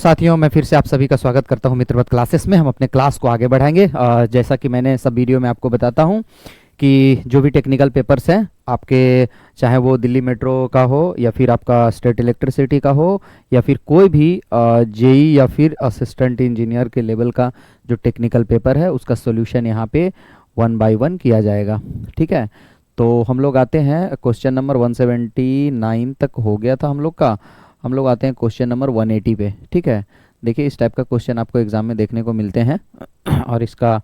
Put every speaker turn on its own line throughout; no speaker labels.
साथियों, मैं फिर से आप सभी का स्वागत करता हूं मित्रवत क्लासेस में। हम अपने क्लास को आगे बढ़ाएंगे। जैसा कि मैंने सब वीडियो में आपको बताता हूं कि जो भी टेक्निकल पेपर्स हैं आपके, चाहे वो दिल्ली मेट्रो का हो या फिर आपका स्टेट इलेक्ट्रिसिटी का हो या फिर कोई भी जेई या फिर असिस्टेंट इंजीनियर के लेवल का जो टेक्निकल पेपर है, उसका सोल्यूशन यहाँ पे 1 बाय 1 किया जाएगा। ठीक है, तो हम लोग आते हैं क्वेश्चन नंबर 179 तक हो गया था हम लोग का। हम लोग आते हैं क्वेश्चन नंबर 180 पे। ठीक है, देखिए इस टाइप का क्वेश्चन आपको एग्जाम में देखने को मिलते हैं और इसका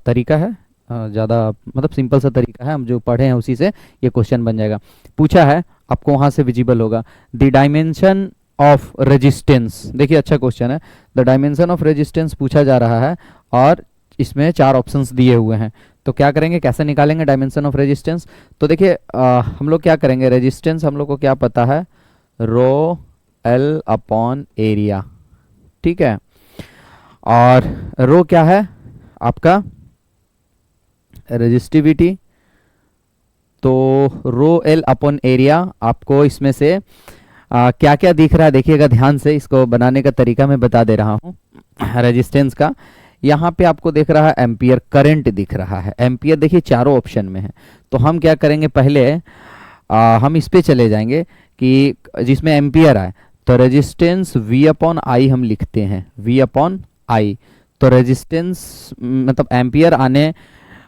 तरीका है ज़्यादा मतलब सिंपल सा तरीका है, हम जो पढ़े हैं उसी से ये क्वेश्चन बन जाएगा। पूछा है, आपको वहाँ से विजिबल होगा द डायमेंशन ऑफ रेजिस्टेंस। देखिए अच्छा क्वेश्चन है, द डायमेंशन ऑफ रेजिस्टेंस पूछा जा रहा है और इसमें 4 ऑप्शंस दिए हुए हैं। तो क्या करेंगे, कैसे निकालेंगे डायमेंशन ऑफ रेजिस्टेंस? तो देखिए हम लोग क्या करेंगे, रेजिस्टेंस हम लोग को क्या पता है, रो एल अपॉन एरिया। ठीक है, और रो क्या है आपका, रेजिस्टिविटी। तो रो एल अपॉन एरिया, आपको इसमें से क्या क्या दिख रहा है देखिएगा ध्यान से, इसको बनाने का तरीका मैं बता दे रहा हूँ रेजिस्टेंस का। यहाँ पे आपको दिख रहा है एम्पियर करंट दिख रहा है। एम्पियर देखिए चारों ऑप्शन में है, तो हम क्या करेंगे, पहले हम इस पे चले जाएंगे कि जिसमें एम्पियर आए तो रेजिस्टेंस V अपॉन आई हम लिखते हैं, V अपॉन आई। तो रेजिस्टेंस मतलब एम्पियर आने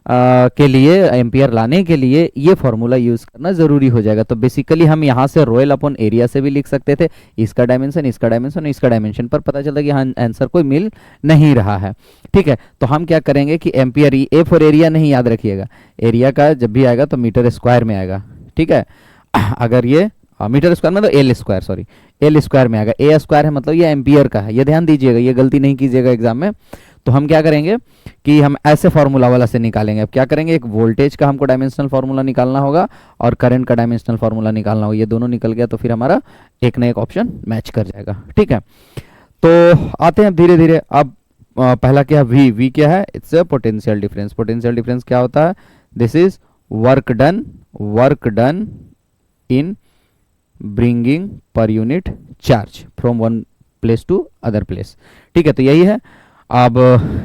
के लिए, एम्पियर लाने के लिए ये फॉर्मूला यूज करना जरूरी हो जाएगा। तो बेसिकली हम यहाँ से रोयल अपॉन एरिया से भी लिख सकते थे, इसका डायमेंशन, इसका डायमेंशन, इसका डायमेंशन, पर पता चला कि हाँ आंसर कोई मिल नहीं रहा है। ठीक है, तो हम क्या करेंगे कि एम्पियर, ए फॉर एरिया नहीं याद रखिएगा, एरिया का जब भी आएगा तो मीटर स्क्वायर में आएगा। ठीक है, अगर ये मीटर स्क्वायर में तो L square, sorry L square में आएगा। ए स्क्वायर है मतलब ये एम्पियर का है, ये ध्यान दीजिएगा, ये गलती नहीं कीजिएगा एग्जाम में। तो हम क्या करेंगे कि हम ऐसे फार्मूला वाला से निकालेंगे। अब क्या करेंगे, एक वोल्टेज का हमको डायमेंशनल फार्मूला निकालना होगा और करंट का डायमेंशनल फार्मूला निकालना होगा। ये दोनों निकल गया तो फिर हमारा एक ना एक ऑप्शन मैच कर जाएगा। ठीक है, तो आते हैं धीरे धीरे। अब पहला क्या, वी क्या है, it's a potential difference. Potential difference क्या होता है, this is work done in bringing per unit charge from one place to other place. ठीक है, तो यही है। अब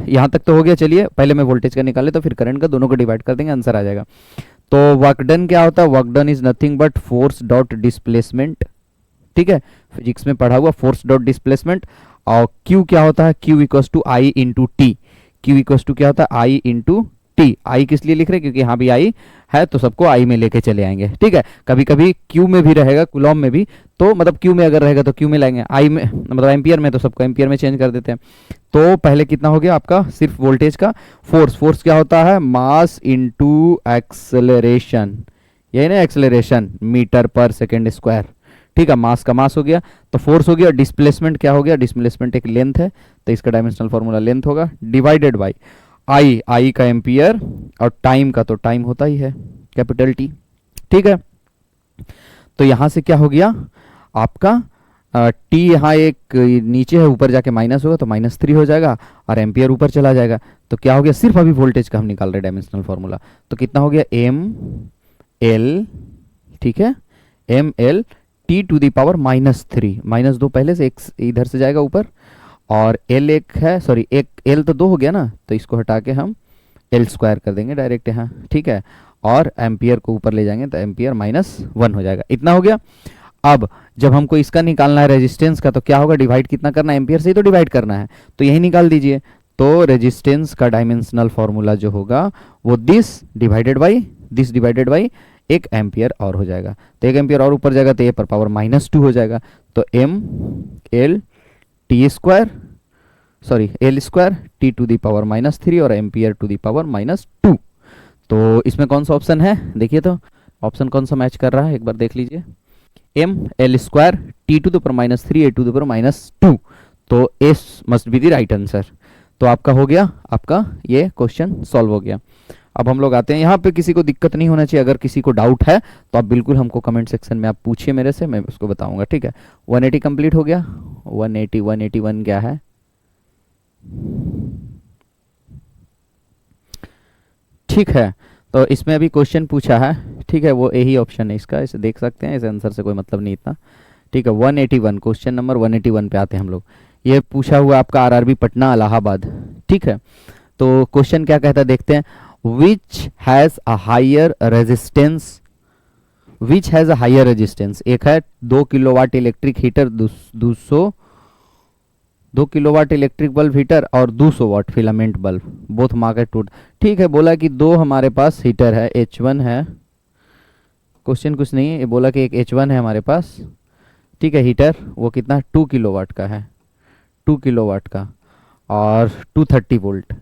यहाँ तक तो हो गया। चलिए पहले मैं वोल्टेज का निकाले तो फिर करंट का, दोनों को डिवाइड कर देंगे, आंसर आ जाएगा। तो वर्क डन क्या होता है, work done is nothing but force dot displacement. ठीक है, फिजिक्स में पढ़ा हुआ फोर्स डॉट डिस्प्लेसमेंट। और क्यू क्या होता है, Q equals to I into T. Q equals to क्या होता है, आई इंटू टी। आई किस लिए लिख रहे हैं, क्योंकि यहाँ भी आई है तो सबको आई में लेके चले आएंगे। ठीक है, कभी कभी क्यू में भी रहेगा, कुलॉम में भी, तो मतलब क्यू में अगर रहेगा तो क्यू में लाएंगे, आई में मतलब एम्पियर में तो सबको एम्पियर में चेंज कर देते हैं। तो पहले कितना हो गया आपका, सिर्फ वोल्टेज का। फोर्स क्या होता है, मास इंटू एक्सेलरेशन, यही ना एक्सेलरेशन, मीटर पर सेकेंड स्क्वायर। ठीक है, मास का मास हो गया तो फोर्स हो गया। डिस्प्लेसमेंट क्या हो गया, डिस्प्लेसमेंट एक लेंथ है तो इसका डायमेंशनल फॉर्मूला लेंथ होगा, डिवाइडेड बाई आई का एम्पियर, और टाइम का तो टाइम होता ही है कैपिटल टी। ठीक है, तो यहां से क्या हो गया आपका टी, यहाँ एक नीचे है, ऊपर जाके माइनस होगा तो -3 हो जाएगा और एम्पियर ऊपर चला जाएगा। तो क्या हो गया, सिर्फ अभी वोल्टेज का हम निकाल रहे डायमेंशनल फॉर्मूला, तो कितना हो गया, एम एल। ठीक है, M L T to the power -3, -2 पहले से, एक इधर से जाएगा ऊपर, और एल एक है, सॉरी एक एल तो 2 हो गया ना, तो इसको हटा के हम एल स्क्वायर कर देंगे डायरेक्ट यहाँ। ठीक है, और एम्पियर को ऊपर ले जाएंगे तो एम्पियर -1 हो जाएगा। इतना हो गया। अब जब हमको इसका निकालना है रेजिस्टेंस का, तो क्या होगा, डिवाइड कितना करना है, एम्पियर से ही तो डिवाइड करना है, तो यही निकाल दीजिए। तो रेजिस्टेंस का डायमेंशनल फॉर्मूला जो होगा वो दिस डिवाइडेड बाई एक एम्पियर और हो जाएगा। तो एक एम्पियर और ऊपर जाएगा तो ए पर पावर -2 हो जाएगा। तो M L T square, sorry L square T to the power -3 और एम्पियर टू द पावर -2। तो इसमें कौन सा ऑप्शन है, देखिए तो ऑप्शन कौन सा मैच कर रहा है, एक बार देख लीजिए, M L square T to the power -3 A to the power -2। तो this must be the right answer. तो आपका हो गया, आपका ये क्वेश्चन सॉल्व हो गया। अब हम लोग आते हैं, यहाँ पे किसी को दिक्कत नहीं होना चाहिए, अगर किसी को डाउट है तो आप बिल्कुल हमको कमेंट सेक्शन में आप पूछिए मेरे से, मैं उसको बताऊंगा। ठीक है, 180 कंप्लीट हो गया। 181 क्या है, ठीक है, तो इसमें अभी क्वेश्चन पूछा है। ठीक है, वो यही ऑप्शन है इसका, इसे देख सकते हैं, इस आंसर से कोई मतलब नहीं इतना। ठीक है, 181 क्वेश्चन नंबर 181 पे आते हैं हम लोग। ये पूछा हुआ आपका आरआरबी पटना इलाहाबाद। ठीक है, तो क्वेश्चन क्या कहता है देखते हैं। Which has a higher resistance, which has a higher resistance. एक है 2 kilowatt electric heater, 2 kilowatt electric bulb heater और 200 watt filament bulb, both marked two. ठीक है, बोला कि दो हमारे पास हीटर है, H1 है, क्वेश्चन कुछ नहीं है, ये बोला कि एक H1 है हमारे पास। ठीक है, हीटर वो कितना 2 किलोवाट का है, 2 किलोवाट का और 230 वोल्ट।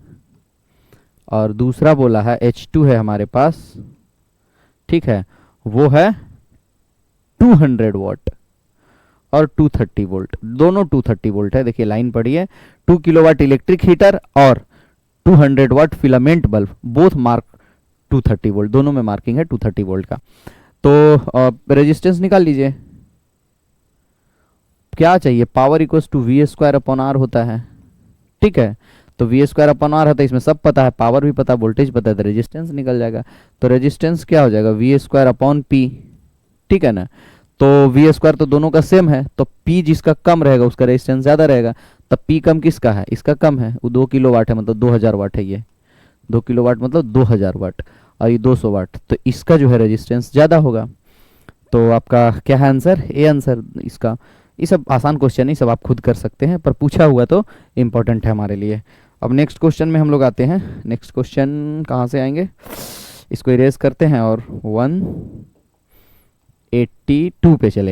और दूसरा बोला है H2 है हमारे पास। ठीक है, वो है 200 वाट और 230 वोल्ट, दोनों 230 वोल्ट है। देखिए लाइन पड़ी है, 2 किलोवाट इलेक्ट्रिक हीटर और 200 watt filament bulb, both mark 230 volt, दोनों में मार्किंग है 230 वोल्ट का। तो रेजिस्टेंस निकाल लीजिए, क्या चाहिए, power equals to V square upon R होता है। ठीक है, तो वी स्क्वायर अपॉन आर होता है, इसमें सब पता है, पावर भी पता है, वोल्टेज पता है, तो रेजिस्टेंस निकल जाएगा। तो रेजिस्टेंस क्या हो जाएगा, वी स्क्वायर अपॉन पी। ठीक है ना, तो वी स्क्वायर तो दोनों का सेम है, तो पी जिसका कम रहेगा उसका रेजिस्टेंस ज्यादा रहेगा। तब पी कम किसका है, इसका कम है, वो 2 किलो वाट है, मतलब 2000 वाट है ये, 2 किलो वाट मतलब 2000 वाट, और ये 200 वाट, तो इसका जो है रेजिस्टेंस ज्यादा होगा। तो आपका क्या है आंसर, ए आंसर इसका। ये सब आसान क्वेश्चन है, सब आप खुद कर सकते हैं, पर पूछा हुआ तो इम्पोर्टेंट है हमारे लिए। अब नेक्स्ट क्वेश्चन में हम लोग आते हैं। नेक्स्ट क्वेश्चन कहाँ से आएंगे, इसको इरेज करते हैं और 182 पे चले।